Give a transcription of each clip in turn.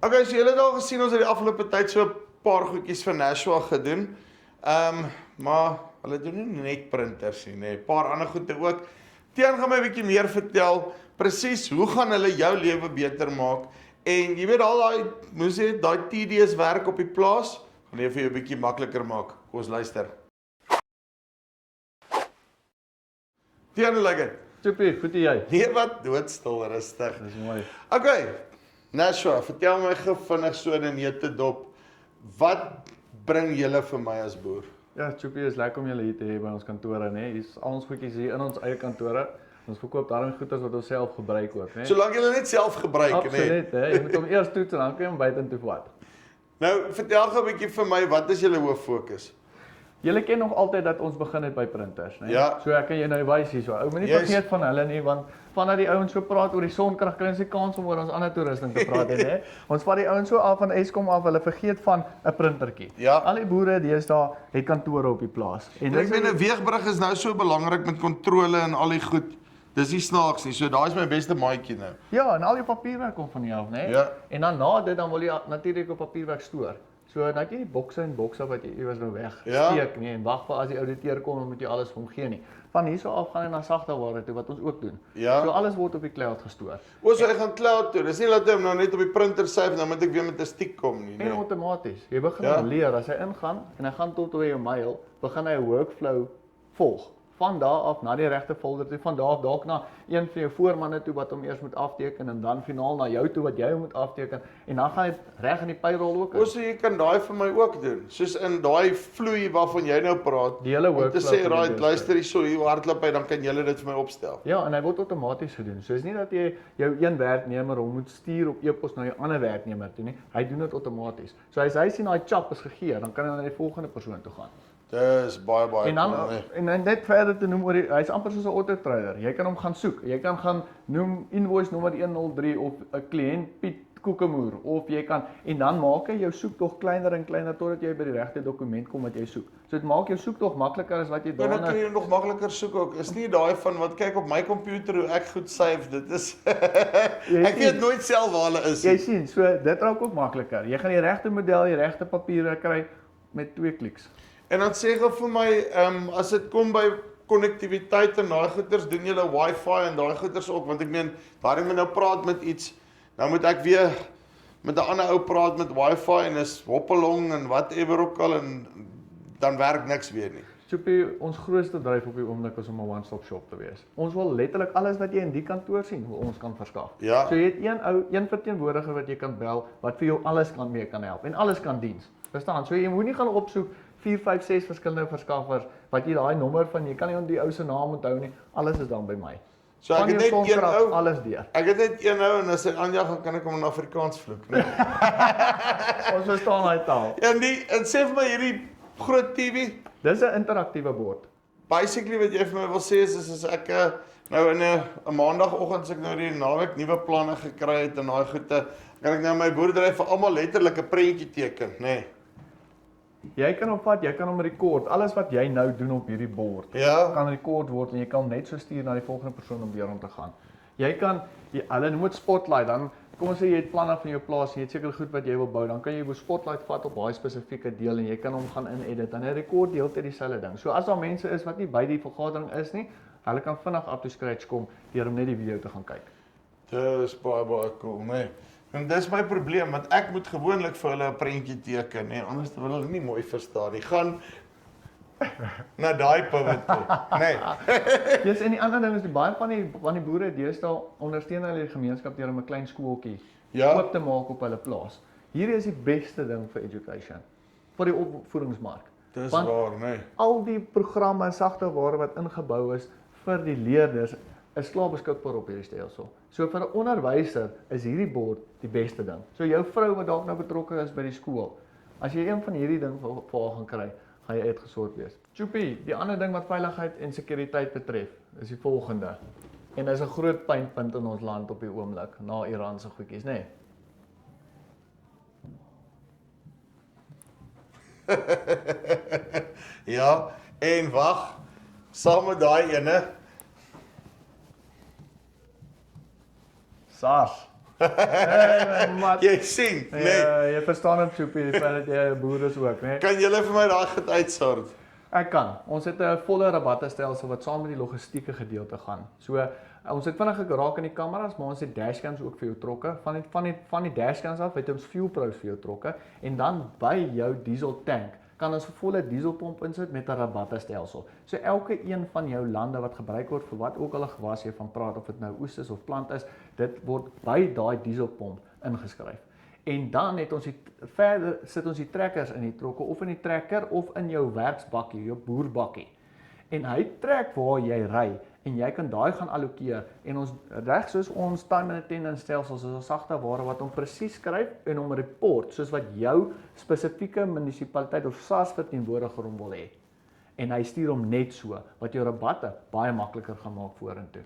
Okay, so julle het al gesien ons het die afgelope tyd so 'n paar goedjies vir Nashua gedoen. Maar hulle doen nie net printers nie, nee, 'n paar ander goede ook. Tiaan gaan my 'n bietjie meer vertel presies hoe gaan hulle jou lewe beter maak en jy weet al daai moes jy daai tedious werk op die plaas gaan jy vir jou 'n bietjie makliker maak. Kom ons luister. Tiaan, hoe lyk dit? Super, goed en jy? Nee, wat doodstil rustig. Dis mooi. Okay, Nashua, vertel my gou vinnig so in 'n neutedop, wat bring julle vir my as boer? Ja, Chupi, is lekker om julle hier te hê by ons kantore, né? Hier's al ons goedjies hier in ons eie kantore. Ons verkoop daarin goeders wat ons self gebruik ook, né? Solank julle net self gebruik, né? Absoluut, hè. Jy moet hom eers toets en dan kan jy hom buitentoe vat. Nou, vertel gou 'n bietjie vir my, wat is julle hoof fokus? Julle ken nog altyd dat ons begin het by printers, né? Ja. So ek kan jou nou wys hierso. Ou, moenie Yes. vergeet van hulle nie, want vandat die ouens so praat oor die sonkrag, kry ons nie kans om oor ons ander toerusting te praat nie, hè. Ons vat die ouens so af van Eskom af, hulle vergeet van 'n printertjie. Ja. Al die boere deesdae het kantore op die plaas. En Ek meen 'n weegbrug is nou so belangrik met kontrole en al die goed. Dis nie snaaks nie. So daai is my beste maatjie nou. Ja, en al die papierwerk kom van jou af, né? Ja. En dan na dit dan wil jy natuurlik op papierwerk stoor. So dan het jy nie bokse en bokse wat jy iewers nou weg Ja. steek nie en wag vir as die ouditeur kom dan moet jy alles vir hom gee nie. Van hierso af gaan hy na sagteware toe wat ons ook doen. Ja. So alles word op die cloud gestoor. O, so hy gaan cloud toe. Dis nie dat hy hom nou net op die printer syf dan moet ek weer met 'n stiek kom nie, En nee. outomaties. Jy begin Ja. ja. leer as hy ingaan en hy gaan tot by jou mail, begin hy 'n workflow volg. Van daar af na die regte folder toe, van daar af dalk na een van jou voormanne toe wat hom eers moet afteken en dan finaal na jou toe wat jy hom moet afteken en dan gaan hy reg in die payroll ook. O, so jy kan daai vir my ook doen. Soos in daai vloei waarvan jy nou praat. Die hele Om te workflow sê, van die right, beeste. luister hierso, hier hardloop hy, dan kan julle dit vir my opstel. Ja, en hy word outomaties gedoen. So is nie dat jy jou een werknemer hom moet stuur op e-pos na jou ander werknemer toe nie. Hy doen dit outomaties. So as hy sien daai chap is gegee, dan kan hy na die volgende persoon toe gaan. Dis baie En dan cool, nee. en dan net verder te noem oor hy's amper soos 'n auto-trader. Jy kan hom gaan soek. Jy kan gaan noem invoice nommer 103 of 'n kliënt Piet Kokemoer of jy kan en dan maak hy jou soektog kleiner en kleiner totdat jy by die regte dokument kom wat jy soek. So dit maak jou soektog makliker as wat jy Ja, dan daarna kan jy nog makliker soek ook. Is nie daai van wat kyk op my komputer hoe ek goed save. Dit is ek weet nooit self waar hulle is. Jy sien, so dit raak ook makliker. Jy gaan die regte model, die regte papiere kry met 2 kliks. En dan sê gou vir my, as dit kom by konnektiwiteit en daai goeters, doen julle wifi en daai goeters ook, want ek meen, daar moet nou praat met iets, nou moet ek weer met 'n ander ou praat met wifi en is hoppelong en whatever ook al en dan werk niks weer nie. Soepie, ons grootste dryf op die oomblik is om 'n one-stop shop te wees. Ons wil letterlik alles wat jy in die kantoor sien, wil ons kan verskaf. Ja. So jy het een verteenwoordiger wat jy kan bel wat vir jou alles kan mee kan help en alles kan diens. Verstaan? So jy moenie gaan opsoek 4, 5, 6 verskillende verskaffers wat jy daai nommer van jy kan nie die ou se naam onthou nie. Alles is dan by my. So ek Van het jou net een sonkrag, ou, alles deur. ek het net een ou en as hy aanjaag, dan kan ek hom in Afrikaans vloek, nee. Ons verstaan daai taal. En sê vir my hierdie groot TV, Dis 'n interaktiewe bord. basically wat jy vir my wil sê is as ek nou in 'n maandagooggend as ek nou die naweek nuwe planne gekry het en daai goede, kan ek nou my boerdery vir almal letterlik 'n prentjie teken, nê. Nee. Jy kan hom vat, jy kan hom rekord. Alles wat jy nou doen op hierdie bord Ja. kan rekord word en jy kan hom net so stuur na die volgende persoon om weer om te gaan. Jy kan hulle noem dit Spotlight, dan kom ons sê jy het planne van jou plaas en jy het seker goed wat jy wil bou, dan kan jy 'n Spotlight vat op daai spesifieke deel en jy kan hom gaan inedit en hy rekord die hele tyd dieselfde ding. So as daar mense is wat nie by die vergadering is nie, hulle kan vinnig up to scratch kom deur om net die video te gaan kyk. Dis baie cool, nê. Nee. En dis my probleem want ek moet gewoonlik vir hulle 'n prentjie teken, nê, anders wil hulle nie mooi verstaan nie. Gaan na daai punt toe, nê. Yes, en die ander ding is die baie van die boere deesdae ondersteun hulle die gemeenskap deur om 'n klein skooltjie Ja. oop te maak op hulle plaas. Hierdie is die beste ding vir education, vir die opvoedingsmark. Dis Want waar, nê. al die programme en sagteware wat ingebou is vir die leerders is klaar beskikbaar op hierdie stelsel. So vir 'n onderwyser is hierdie bord die beste ding. So jou vrou wat dalk nou betrokke is by die skool, as jy een van hierdie ding vir haar gaan kry, gaan jy uitgesort wees. Choopie, die ander ding wat veiligheid en sekuriteit betref, is die volgende. En dis 'n groot pynpunt in ons land op die oomblik, na Iran se goedjies, nê? Ja, en wag, saam met daai ene, SARS. Maar Jy sien, nee. jy verstaan het Choopie, die feit dat jy 'n boer is ook, né? Kan julle vir my daai goed uitsort? Ek kan. Ons het 'n volle rabattestelsel wat saam met die logistieke gedeelte gaan. So ons het vinnig geraak in die kameras, maar ons het dashcams ook vir jou trokke. Van die dashcams af het ons fuel pros vir jou trokke en dan by jou diesel tank kan ons 'n volle dieselpomp insit met 'n rabattestelsel. So elke een van jou lande wat gebruik word vir wat ook al 'n gewas jy van praat, of dit nou oes is of plant is, dit word by daai dieselpomp ingeskryf. En dan het ons verder sit ons die trekkers in die trokke of in die trekker of in jou werksbakkie, jou boerbakkie. En hy trek waar jy ry en jy kan daai gaan allokeer en ons reg soos ons time and attendance stelsels is ons sagte ware wat hom presies skryf en hom report soos wat jou spesifieke munisipaliteit of SARS verteenwoordiger hom wil hê. En hy stuur hom net so wat jou rabatte baie makliker gaan maak vorentoe.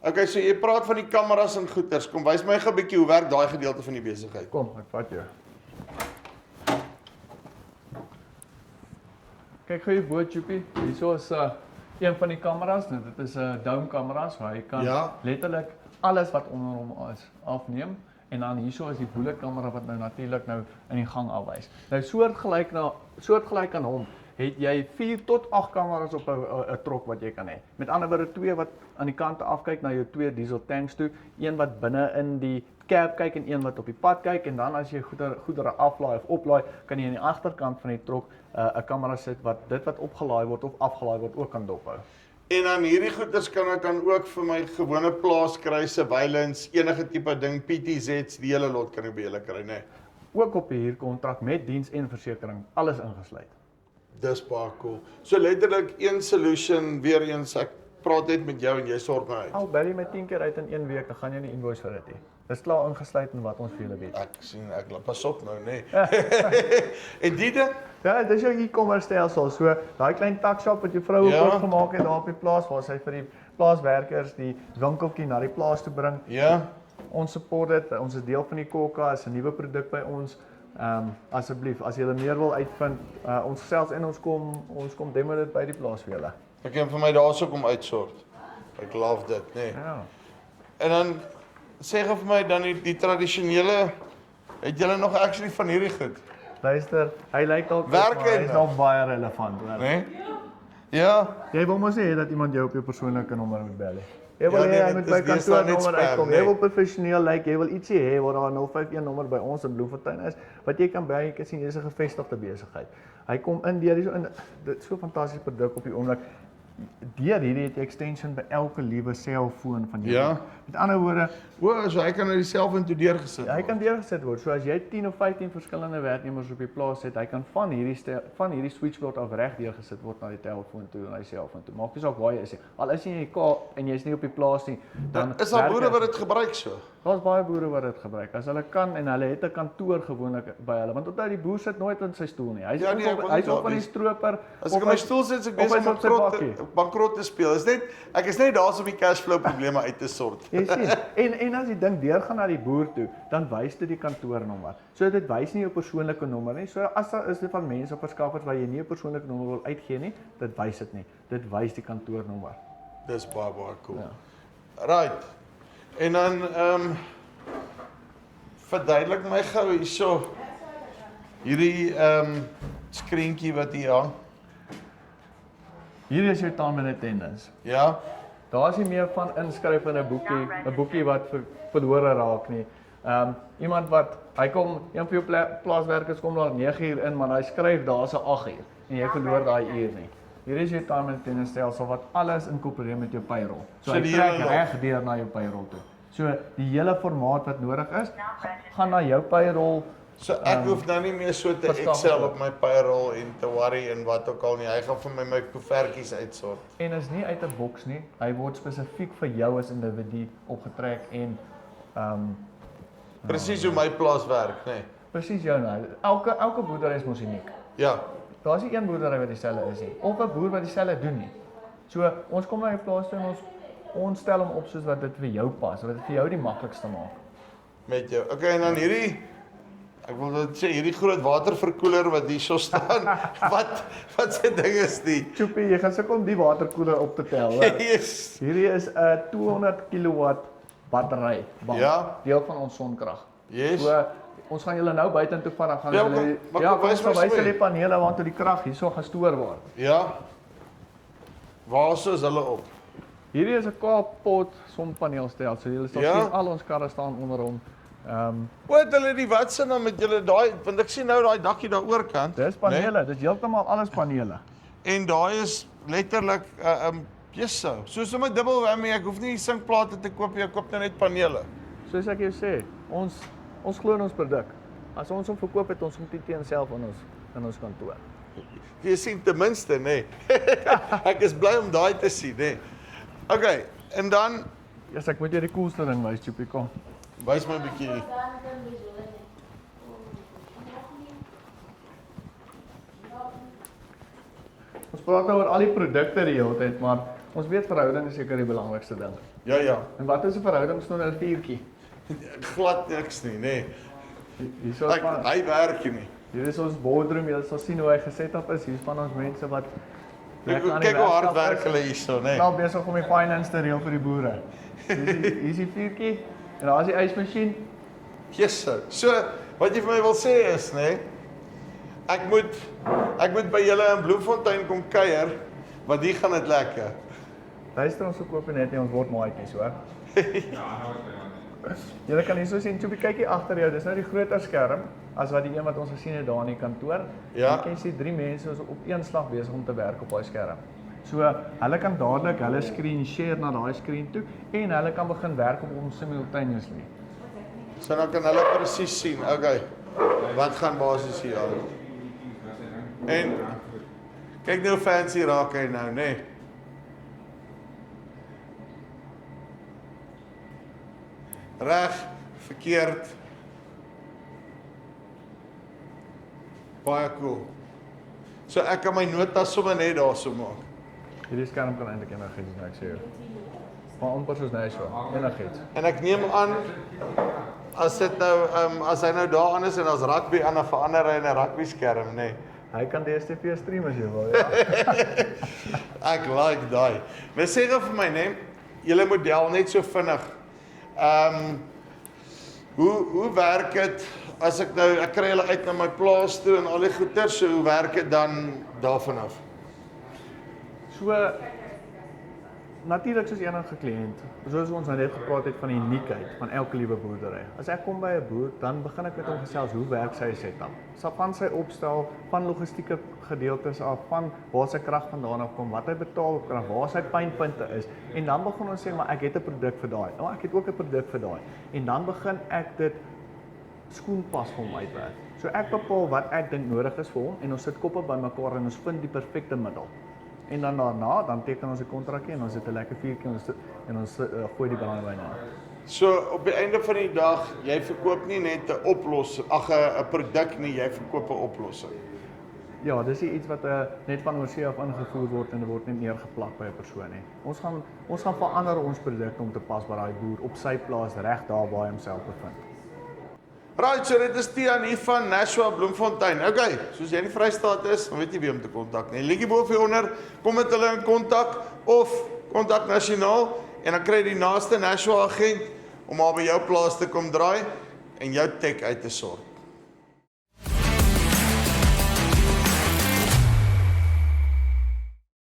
Okay, so jy praat van die kameras en goeters. Kom wys my gou 'n bietjie hoe werk daai gedeelte van die besigheid. Kom, ek vat jou. Kyk gou hier bo, Choopie. Hierso is een van die kameras. Nou, dit is 'n dome kameras waar jy kan letterlik alles wat onder hom is afneem. En dan hierso is die bullet kamera wat nou natuurlik nou in die gang afwys. Nou soortgelyk aan hom het jy 4 tot 8 kameras op 'n trok wat jy kan hê. Met ander woorde 2 wat aan die kante afkyk na jou 2 diesel tanks toe, een wat binne in die cab kyk en een wat op die pad kyk en dan as jy goedere aflaai of oplaai, kan jy aan die agterkant van die trok 'n kamera sit wat dit wat opgelaai word of afgelaai word ook kan dophou. En dan hierdie goeders kan ek dan ook vir my gewone plaaskruise, weilins, enige tipe ding, PTZ's, die hele lot kan jy by julle kry, né? Ook op 'n huurkontrak met diens en versekering, alles ingesluit. Dis baie cool. So letterlik een solution, weer eens ek praat net met jou en jy sorg my uit. Al bel jy my 10 keer uit in 1 week, dan gaan jy nie invoice vir dit hê. Dis klaar ingesluit in wat ons vir julle bied. Ek sien, ek pas op nou, né? En die ding? Ja, dis jou e-commerce stelsel. So daai klein tuckshop wat jou vrou oopgemaak het daar op die plaas waar sy vir die plaaswerkers die winkeltjie na die plaas toe bring. Ja. Ons support dit. Ons is deel van die Kokka, is 'n nuwe produk by ons. Asseblief, as julle meer wil uitvind, ons selfs en ons kom demo dit by die plaas vir julle. Ek kan vir my daarso kom uitsort. Ek love dit, né? Ja. En dan sê gou vir my dan die tradisionele, het julle nog actually van hierdie goed? Luister, hy lyk dalk Werk is nog baie relevant, hoor. Né? Ja. Jy wil mos nie hê dat iemand jou op jou persoonlike nommer moet bel nie. Jy wil nee, hê hy moet by dis deesdae net kantoornommer spam, uitkom. nee. Jy wil professioneel lyk, jy wil ietsie hê waar daar 'n 051 nommer by ons in Bloemfontein is wat jy kan bel, jy kan sien dis 'n gevestigde besigheid. Hy kom in deur hierso in dit is so 'n fantastiese produk op die oomblik. Deur hierdie het jy extension by elke liewe selfoon van jou. Ja. Met ander woorde, So hy kan nou die selfoon toe deurgesit hy word. kan deurgesit word. So as jy 10 of 15 verskillende werknemers op die plaas het, hy kan van hierdie switchboard af reg deurgesit word na die telefoon toe en hy selfoon toe. Maak nie saak waar jy is nie. Al is jy in die Kaap en jy's nie op die plaas nie, dan Is daar boere wat dit gebruik so? Daar's baie boere wat dit gebruik. As hulle kan en hulle het 'n kantoor gewoonlik by hulle, want onthou die boer sit nooit in sy stoel nie. Hy's Ja, nee, ek wil hy's nie op van die daar stroper. As ek in my stoel sit, is ek besig om bankrot te speel. Ek is net daar om die cashflow probleme uit te sort. Jy sien, en as die ding deurgaan na die boer toe, dan wys dit die kantoornommer. So dit wys nie jou persoonlike nommer nie. So as daar is dit van mense of verskaffers waar jy nie 'n persoonlike nommer wil uitgee nie, dit wys dit nie. Dit wys die kantoornommer. Dis baie cool. Ja. Right. En dan verduidelik my gou hierso hierdie skreentjie wat hier hang. Hier is jou time and attendance. Ja. Daar is nie meer van inskryf in 'n boekie wat verlore raak nie. Iemand wat hy kom, een van jou plaaswerkers kom daar 9:00 in, maar hy skryf daar's 'n 8:00 en jy verloor daai uur nie. Hier is jou time and attendance stelsel wat alles inkorporeer met jou payroll. So hy trek reg deur na jou payroll toe. So die hele formaat wat nodig is, gaan na jou payroll. So ek hoef nou nie meer so te Excel op my payroll en te worry en wat ook al nie. Hy gaan vir my koevertjies uitsort. En is nie uit 'n boks nie. Hy word spesifiek vir jou as individu opgetrek en presies hoe my plaas werk, nê. Nee. Presies jou nou. Elke boerdery is mos uniek. Ja. Daar's nie een boerdery wat dieselfde is nie of 'n boer wat dieselfde doen nie. So ons kom na jou plaas toe en ons stel hom op soos wat dit vir jou pas, wat dit vir jou die maklikste maak. Met jou. Okay, en dan hierdie ek wil net sê hierdie groot waterverkoeler wat hierso staan. wat se ding is die? Choopie, jy gaan sukkel om die waterkoeler op te tel. Yes. Hierdie is 'n 200 kW battery, bank, Ja. deel van ons sonkrag. Yes. So, ons gaan julle nou buitentoe vat, dan gaan Ja, julle, maar ja, kom, kom wys ons my gaan wys so julle die panele, want toe die krag hierso gestoor word. Ja. Waar is hulle op? Hierdie is 'n Kaap-Pot sonpaneelstel, so julle sal Ja. sien al ons karre staan onder hom. Wat hulle die wat se dan met julle daai, want ek sien nou daai dakkie daar oorkant. Dis panele, dis heeltemal alles panele. En daai is letterlik jesse, soos om 'n dubbel whammy, ek hoef nie sinkplate te koop nie, ek koop net panele. Soos ek jou sê, ons glo in ons produk. As ons hom verkoop het, ons hom teen self in ons kantoor. Jy sien ten minste, nê. Ek is bly om daai te sien, nê. Okay, en dan Yes, ek moet jou die coolste ding wys, Joepie, kom. wys my 'n bietjie. Ons praat nou oor al die produkte die hele tyd, maar ons weet verhouding is seker die belangrikste ding. Ja. En wat is 'n verhouding sonder 'n vuurtjie? Glad niks nie, nê. Hierso is van Hy werk nie. hier is ons boardroom, jy sal sien hoe hy geset op is. Hier's van ons mense wat Kyk hoe hard werk hulle hierso, nê. Nou besig om die finance te reël vir die boere. Hier's die vuurtjie en daar is die ysmasjien. Jesse. So, wat jy vir my wil sê is, nê, ek moet by julle in Bloemfontein kom kuier, want hier gaan dit lekker. Luister, ons verkoop net nie, ons word maatjies, hoor. Julle kan hierso sien, Joepie, kyk hier agter jou, dis nou die groter skerm as wat die een wat ons gesien het daar in die kantoor. Ja. Jy kan sien 3 mense is op een slag besig om te werk op daai skerm. So, hulle kan dadelik hulle screen share na daai screen toe en hulle kan begin werk op hom simultaneously. So dan kan hulle presies sien, okay, wat gaan basies hier aan. En kyk nou fancy raak hy nou, nê. Reg, verkeerd. Baie cool. So ek kan my notas sommer net daarso maak. Hierdie skerm kan eintlik enigiets doen, ek sê jou. Maar amper soos Nashua, enigiets. En ek neem aan as dit nou as hy nou daar aan is en as rugby aan, dan verander hy in 'n rugby skerm, nê. Hy kan DStv stream as jy wil, ja. Ek like daai. Maar sê gou vir my, nê, julle model net so vinnig. Hoe werk dit as ek kry hulle uit na my plaas toe en al die goeder, so hoe werk dit dan daarvan af? So, natuurlik soos enige kliënt, soos ons nou net gepraat het van die uniekheid van elke liewe boerdery. As ek kom by 'n boer, dan begin ek met hom gesels, hoe werk sy setup? Van sy opstel, van logistieke gedeeltes af, van waar sy krag vandaan af kom, wat hy betaal op krag, waar sy pynpunte is. En dan begin ons sê, maar ek het 'n produk vir daai. Nou, ek het ook 'n produk vir daai. En dan begin ek dit skoenpas vir hom uitwerk. So ek bepaal wat ek dink nodig is vir hom en ons sit koppe bymekaar en ons vind die perfekte middel. En dan daarna, dan teken ons 'n kontrakkie en ons het 'n lekker vuurtjie en ons gooi die brandewyn aan. So op die einde van die dag, jy verkoop nie net 'n oplossing, 'n produk nie, jy verkoop 'n oplossing. Ja, dis iets wat net van oorsee af ingevoer word en dit word net neergeplak by 'n persoon nie. Ons gaan verander ons produk om te pas by daai boer op sy plaas reg daar waar hy homself bevind. Right, so dit is Tiaan hier van Nashua Bloemfontein. Okay, soos jy in die Vrystaat is, dan weet jy wie om te kontak nie. Linkie bo hieronder, kom met hulle in kontak of kontak nasionaal en dan kry jy die naaste Nashua agent om maar by jou plaas te kom draai en jou tech uit te sort.